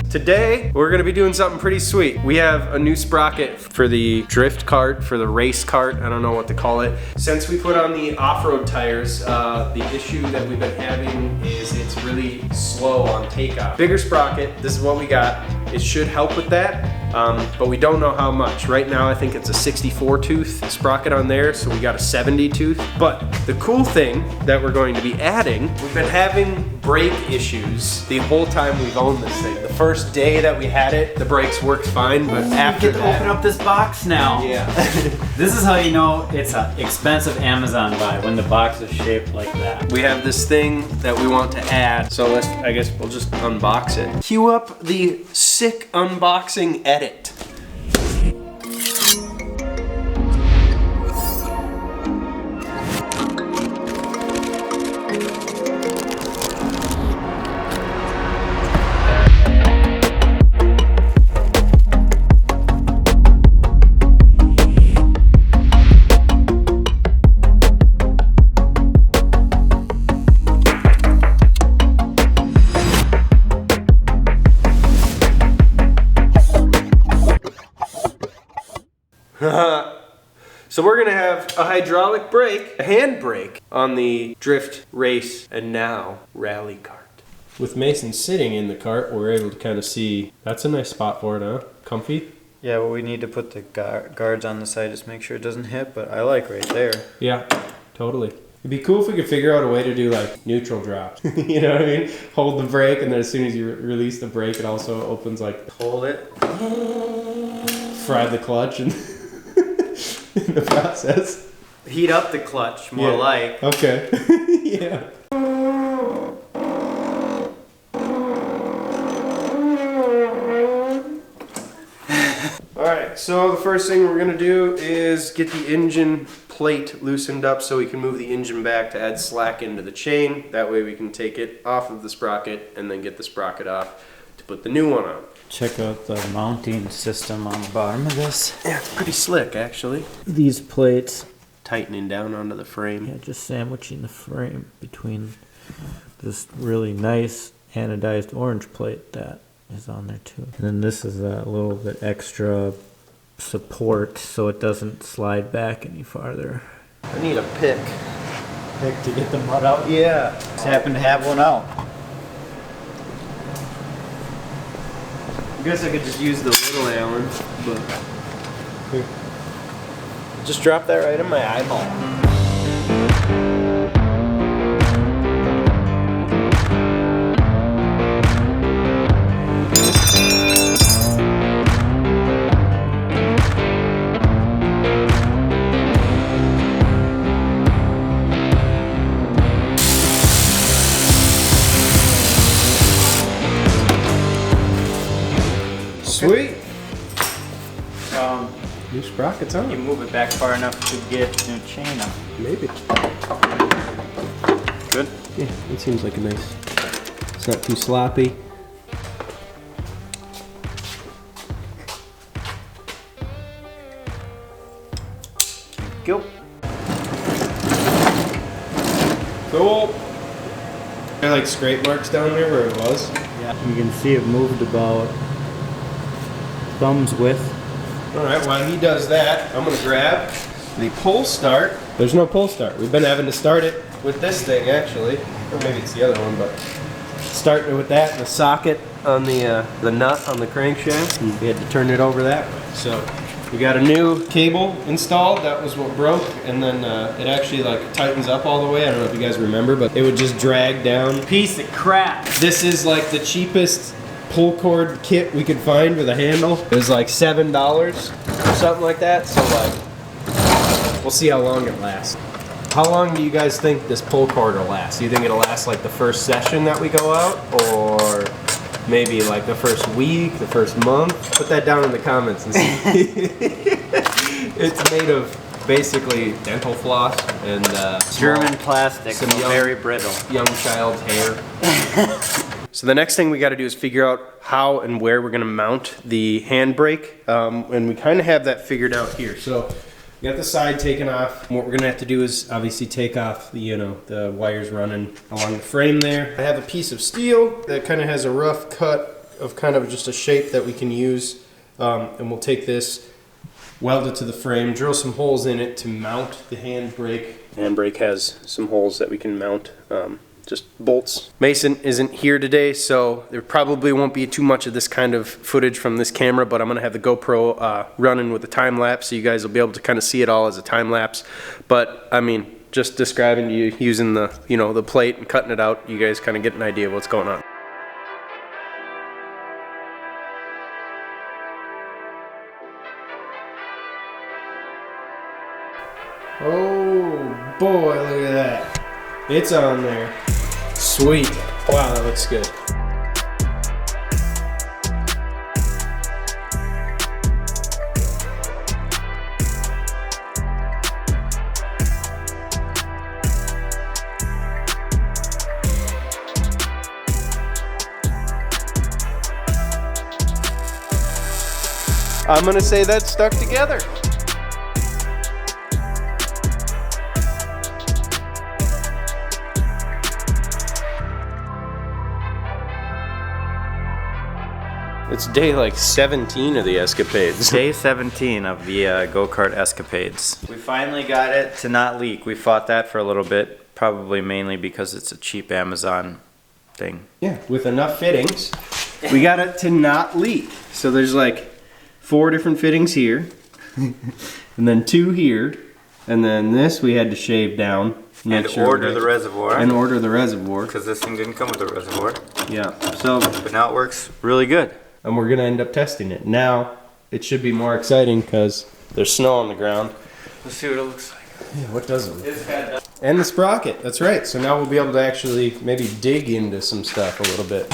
Today, we're gonna be doing something pretty sweet. We have a new sprocket for the drift kart, for the race kart, I don't know what to call it. Since we put on the off-road tires, the issue that we've been having is it's really slow on takeoff. Bigger sprocket, this is what we got. It should help with that, but we don't know how much. Right now, I think it's a 64 tooth sprocket on there, so we got a 70 tooth. But the cool thing that we're going to be adding, we've been having brake issues the whole time we've owned this thing. The first day that we had it, the brakes worked fine, but after you get to open up this box now. Yeah. This is how you know it's an expensive Amazon buy, when the box is shaped like that. We have this thing that we want to add, so I guess we'll just unbox it. Cue up the sick unboxing edit. So we're gonna have a hydraulic brake, a handbrake, on the drift, race, and now rally kart. With Mason sitting in the cart, we're able to kind of see, that's a nice spot for it, huh? Comfy? Yeah, well, we need to put the guards on the side, just make sure it doesn't hit, but I like right there. Yeah, totally. It'd be cool if we could figure out a way to do like neutral drops. You know what I mean? Hold the brake, and then as soon as you release the brake, it also opens like... Hold it. Fry the clutch and... in the process. Heat up the clutch, more like. Okay. Yeah. Alright, so the first thing we're going to do is get the engine plate loosened up so we can move the engine back to add slack into the chain. That way we can take it off of the sprocket and then get the sprocket off to put the new one on. Check out the mounting system on the bottom of this. Yeah, it's pretty slick actually. These plates, Tightening down onto the frame. yeah, just sandwiching the frame between this really nice anodized orange plate that is on there too. And then this is a little bit extra support so it doesn't slide back any farther. I need a pick. Pick to get the mud out? Yeah. Just happen to have one out. I guess I could just use the little Allen, but here. Just drop that right in my eyeball. Sweet. New sprockets on. You move it back far enough to get the chain up. Maybe. Good? Yeah, it seems like a nice. It's not too sloppy. Go. Cool. There are like scrape marks down there where it was. Yeah. You can see it moved about thumb's width. Alright, while he does that, I'm gonna grab the pull start. There's no pull start. We've been having to start it with this thing actually. Or maybe it's the other one, but starting with that and the socket on the nut on the crankshaft. And we had to turn it over that way. So we got a new cable installed. That was what broke, and then it actually like tightens up all the way. I don't know if you guys remember, but it would just drag down. Piece of crap. This is like the cheapest pull cord kit we could find with a handle. It was like $7 or something like that. So like, we'll see how long it lasts. How long do you guys think this pull cord will last? Do you think it'll last like the first session that we go out, or maybe like the first week, the first month? Put that down in the comments and see. It's made of basically dental floss and German plastic, some very brittle. Young child's hair. So the next thing we got to do is figure out how and where we're going to mount the handbrake, and we kind of have that figured out here. So we got the side taken off. What we're going to have to do is obviously take off the, the wires running along the frame there. I have a piece of steel that kind of has a rough cut of kind of just a shape that we can use, and we'll take this, weld it to the frame, drill some holes in it to mount the handbrake. Handbrake has some holes that we can mount, just bolts. Mason isn't here today, so there probably won't be too much of this kind of footage from this camera, but I'm gonna have the GoPro running with a time lapse, so you guys will be able to kind of see it all as a time lapse. But I mean, just describing to you using the, you know, the plate and cutting it out, you guys kind of get an idea of what's going on. Oh boy, look at that. It's on there. Sweet. Wow, that looks good. I'm gonna say that's stuck together. It's day like 17 of the escapades. Day 17 of the go-kart escapades. We finally got it to not leak. We fought that for a little bit, probably mainly because it's a cheap Amazon thing. Yeah, with enough fittings, we got it to not leak. So there's like 4 different fittings here, and then 2 here, and then this we had to shave down. And order the reservoir. And order the reservoir. Because this thing didn't come with a reservoir. Yeah, so. But now it works really good. And we're gonna end up testing it. Now, it should be more exciting because there's snow on the ground. Let's see what it looks like. Yeah, what does it look like? And the sprocket, that's right. So now we'll be able to actually maybe dig into some stuff a little bit.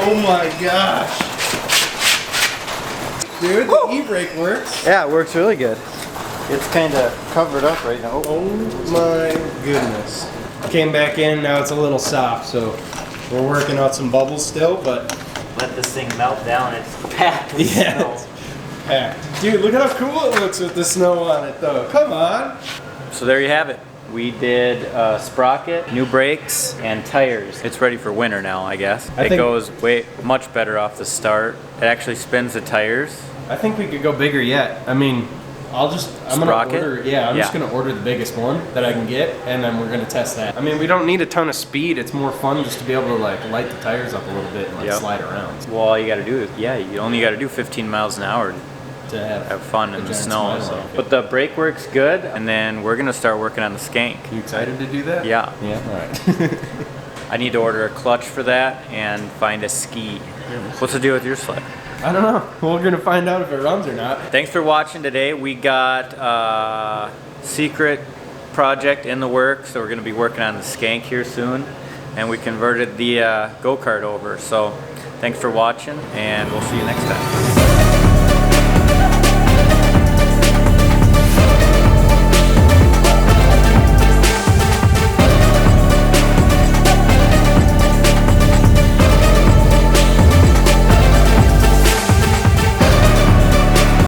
Oh my gosh. Dude, the e-brake works. Yeah, it works really good. It's kind of covered up right now. Oh my goodness. Came back in, now it's a little soft, so we're working out some bubbles still, but Let this thing melt down. It's packed with yeah, snow. it's packed. Dude, look at how cool it looks with the snow on it though. Come on. So there you have it. We did sprocket, new brakes, and tires. It's ready for winter now, I guess. I It think- goes much better off the start. It actually spins the tires. I think we could go bigger yet. I mean, I'm Sprocket? gonna order, I'm just Yeah. gonna order the biggest one that I can get, and then we're gonna test that. I mean, we don't need a ton of speed. It's more fun just to be able to like light the tires up a little bit and like Yep. slide around Well, all you gotta do is, you only gotta do 15 miles an hour to have fun in the giant snow. smile So. on it. But the brake works good, and then we're gonna start working on the skank. You excited to do that? Yeah. Yeah. All right. I need to order a clutch for that and find a ski. What's the deal with your sled? I don't know. We're gonna find out if it runs or not. Thanks for watching today. We got a secret project in the works, so we're gonna be working on the skank here soon, and we converted the go-kart over. So thanks for watching, and we'll see you next time.